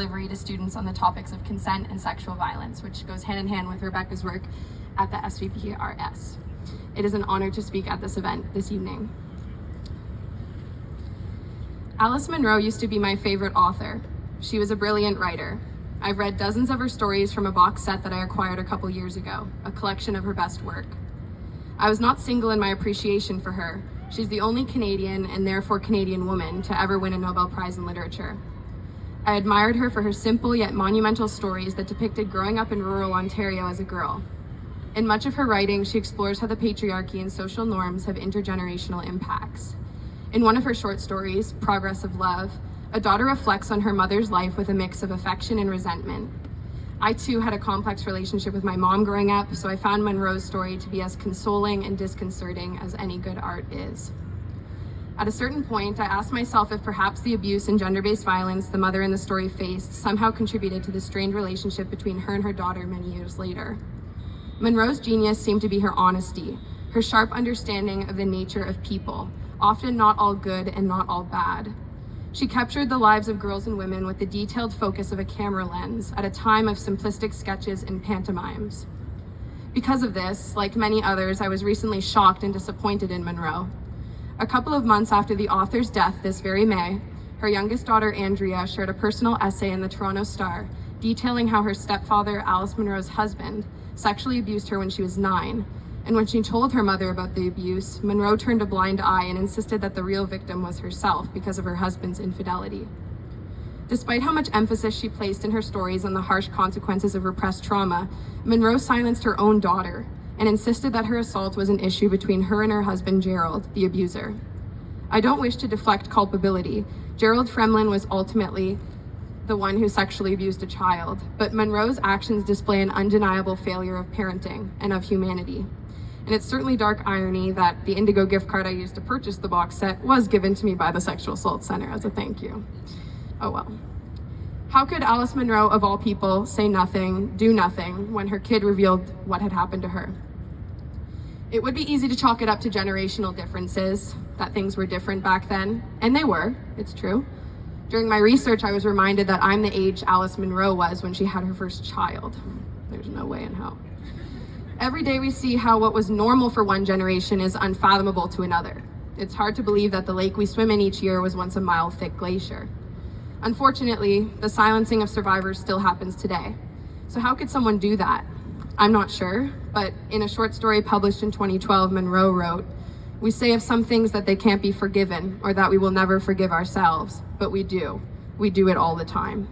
delivery to students on the topics of consent and sexual violence, which goes hand in hand with Rebecca's work at the SVPRS. It is an honor to speak at this event this evening. Alice Munro used to be my favorite author. She was a brilliant writer. I've read dozens of her stories from a box set that I acquired a couple years ago, a collection of her best work. I was not single in my appreciation for her. She's the only Canadian, and therefore Canadian woman, to ever win a Nobel Prize in Literature. I admired her for her simple yet monumental stories that depicted growing up in rural Ontario as a girl. In much of her writing, she explores how the patriarchy and social norms have intergenerational impacts. In one of her short stories, Progress of Love, a daughter reflects on her mother's life with a mix of affection and resentment. I too had a complex relationship with my mom growing up, so I found Munro's story to be as consoling and disconcerting as any good art is. At a certain point, I asked myself if perhaps the abuse and gender-based violence the mother in the story faced somehow contributed to the strained relationship between her and her daughter many years later. Munro's genius seemed to be her honesty, her sharp understanding of the nature of people, often not all good and not all bad. She captured the lives of girls and women with the detailed focus of a camera lens at a time of simplistic sketches and pantomimes. Because of this, like many others, I was recently shocked and disappointed in Munro. A couple of months after the author's death this very May, her youngest daughter, Andrea, shared a personal essay in the Toronto Star detailing how her stepfather, Alice Munro's husband, sexually abused her when she was 9. And when she told her mother about the abuse, Munro turned a blind eye and insisted that the real victim was herself because of her husband's infidelity. Despite how much emphasis she placed in her stories on the harsh consequences of repressed trauma, Munro silenced her own daughter and insisted that her assault was an issue between her and her husband, Gerald, the abuser. I don't wish to deflect culpability. Gerald Fremlin was ultimately the one who sexually abused a child, but Munro's actions display an undeniable failure of parenting and of humanity. And it's certainly dark irony that the Indigo gift card I used to purchase the box set was given to me by the Sexual Assault Center as a thank you. Oh well. How could Alice Munro, of all people, say nothing, do nothing, when her kid revealed what had happened to her? It would be easy to chalk it up to generational differences, that things were different back then, and they were, it's true. During my research, I was reminded that I'm the age Alice Munro was when she had her first child. There's no way in hell. Every day we see how what was normal for one generation is unfathomable to another. It's hard to believe that the lake we swim in each year was once a mile-thick glacier. Unfortunately, the silencing of survivors still happens today. So how could someone do that? I'm not sure, but in a short story published in 2012, Munro wrote, "We say of some things that they can't be forgiven or that we will never forgive ourselves, but we do. We do it all the time."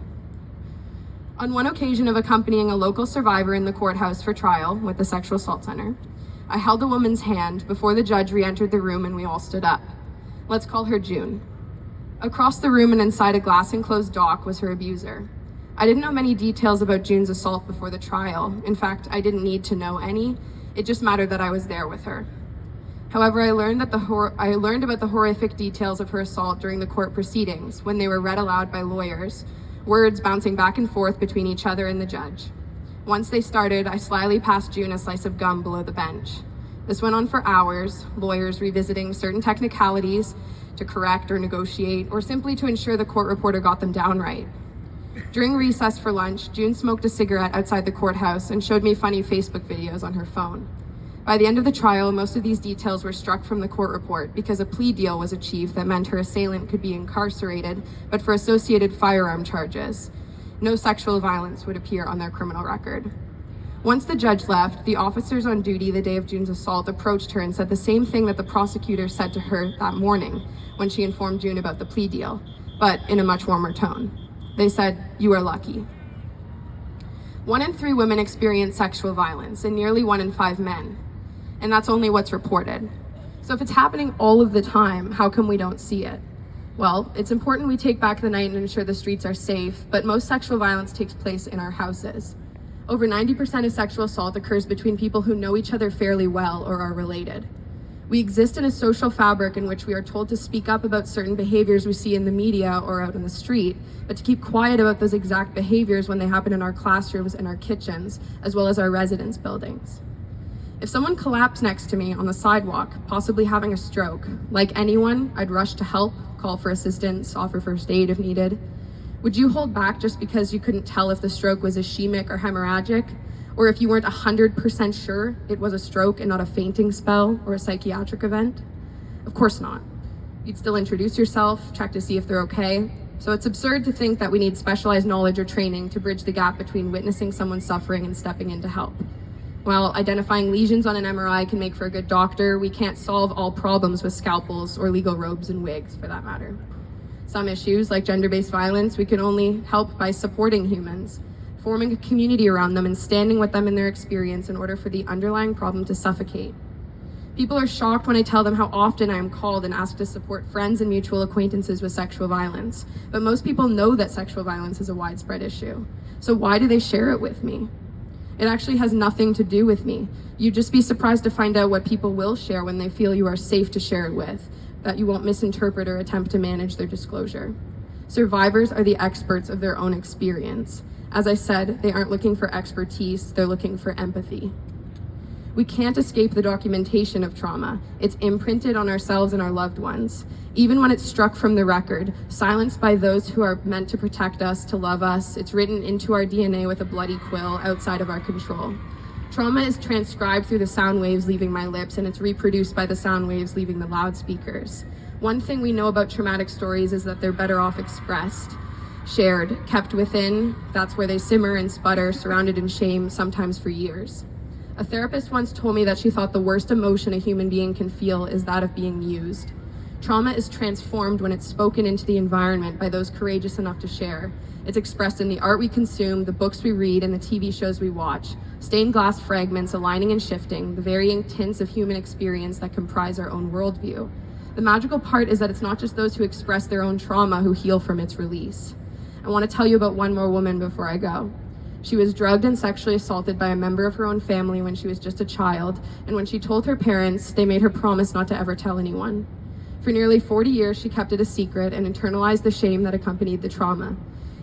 On one occasion of accompanying a local survivor in the courthouse for trial with the Sexual Assault Center, I held a woman's hand before the judge re-entered the room and we all stood up. Let's call her June. Across the room and inside a glass-enclosed dock was her abuser. I didn't know many details about June's assault before the trial. In fact, I didn't need to know any. It just mattered that I was there with her. However, I learned about the horrific details of her assault during the court proceedings when they were read aloud by lawyers, words bouncing back and forth between each other and the judge. Once they started, I slyly passed June a slice of gum below the bench. This went on for hours, lawyers revisiting certain technicalities to correct or negotiate, or simply to ensure the court reporter got them down right. During recess for lunch, June smoked a cigarette outside the courthouse and showed me funny Facebook videos on her phone. By the end of the trial, most of these details were struck from the court report because a plea deal was achieved that meant her assailant could be incarcerated, but for associated firearm charges. No sexual violence would appear on their criminal record. Once the judge left, the officers on duty the day of June's assault approached her and said the same thing that the prosecutor said to her that morning when she informed June about the plea deal, but in a much warmer tone. They said, "You are lucky." 1 in 3 women experience sexual violence, and nearly 1 in 5 men. And that's only what's reported. So if it's happening all of the time, how come we don't see it? Well, it's important we take back the night and ensure the streets are safe, but most sexual violence takes place in our houses. Over 90% of sexual assault occurs between people who know each other fairly well or are related. We exist in a social fabric in which we are told to speak up about certain behaviors we see in the media or out in the street, but to keep quiet about those exact behaviors when they happen in our classrooms and our kitchens, as well as our residence buildings. If someone collapsed next to me on the sidewalk, possibly having a stroke, like anyone, I'd rush to help, call for assistance, offer first aid if needed. Would you hold back just because you couldn't tell if the stroke was ischemic or hemorrhagic? Or if you weren't 100% sure it was a stroke and not a fainting spell or a psychiatric event? Of course not. You'd still introduce yourself, check to see if they're okay. So it's absurd to think that we need specialized knowledge or training to bridge the gap between witnessing someone suffering and stepping in to help. While identifying lesions on an MRI can make for a good doctor, we can't solve all problems with scalpels or legal robes and wigs, for that matter. Some issues, like gender-based violence, we can only help by supporting humans, forming a community around them and standing with them in their experience in order for the underlying problem to suffocate. People are shocked when I tell them how often I am called and asked to support friends and mutual acquaintances with sexual violence, but most people know that sexual violence is a widespread issue. So why do they share it with me? It actually has nothing to do with me. You'd just be surprised to find out what people will share when they feel you are safe to share it with, that you won't misinterpret or attempt to manage their disclosure. Survivors are the experts of their own experience. As I said, they aren't looking for expertise, they're looking for empathy. We can't escape the documentation of trauma. It's imprinted on ourselves and our loved ones. Even when it's struck from the record, silenced by those who are meant to protect us, to love us, it's written into our DNA with a bloody quill outside of our control. Trauma is transcribed through the sound waves leaving my lips, and it's reproduced by the sound waves leaving the loudspeakers. One thing we know about traumatic stories is that they're better off expressed, shared, kept within. That's where they simmer and sputter, surrounded in shame, sometimes for years. A therapist once told me that she thought the worst emotion a human being can feel is that of being used. Trauma is transformed when it's spoken into the environment by those courageous enough to share. It's expressed in the art we consume, the books we read, and the TV shows we watch. Stained glass fragments aligning and shifting, the varying tints of human experience that comprise our own worldview. The magical part is that it's not just those who express their own trauma who heal from its release. I want to tell you about one more woman before I go. She was drugged and sexually assaulted by a member of her own family when she was just a child, and when she told her parents, they made her promise not to ever tell anyone. For nearly 40 years, she kept it a secret and internalized the shame that accompanied the trauma.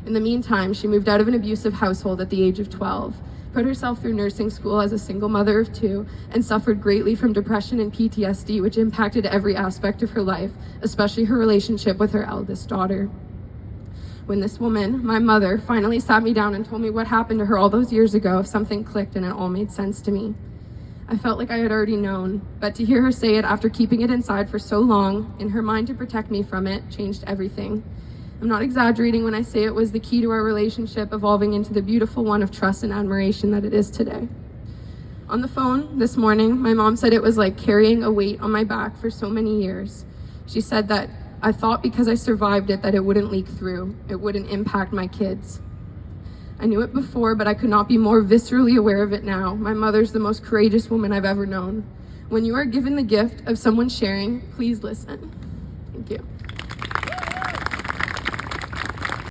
In the meantime, she moved out of an abusive household at the age of 12, put herself through nursing school as a single mother of 2, and suffered greatly from depression and PTSD, which impacted every aspect of her life, especially her relationship with her eldest daughter. When this woman, my mother, finally sat me down and told me what happened to her all those years ago, something clicked and it all made sense to me. I felt like I had already known, but to hear her say it after keeping it inside for so long, in her mind to protect me from it, changed everything. I'm not exaggerating when I say it was the key to our relationship evolving into the beautiful one of trust and admiration that it is today. On the phone this morning, my mom said it was like carrying a weight on my back for so many years. She said that I thought because I survived it that it wouldn't leak through, it wouldn't impact my kids. I knew it before, but I could not be more viscerally aware of it now. My mother's the most courageous woman I've ever known. When you are given the gift of someone sharing, please listen. Thank you.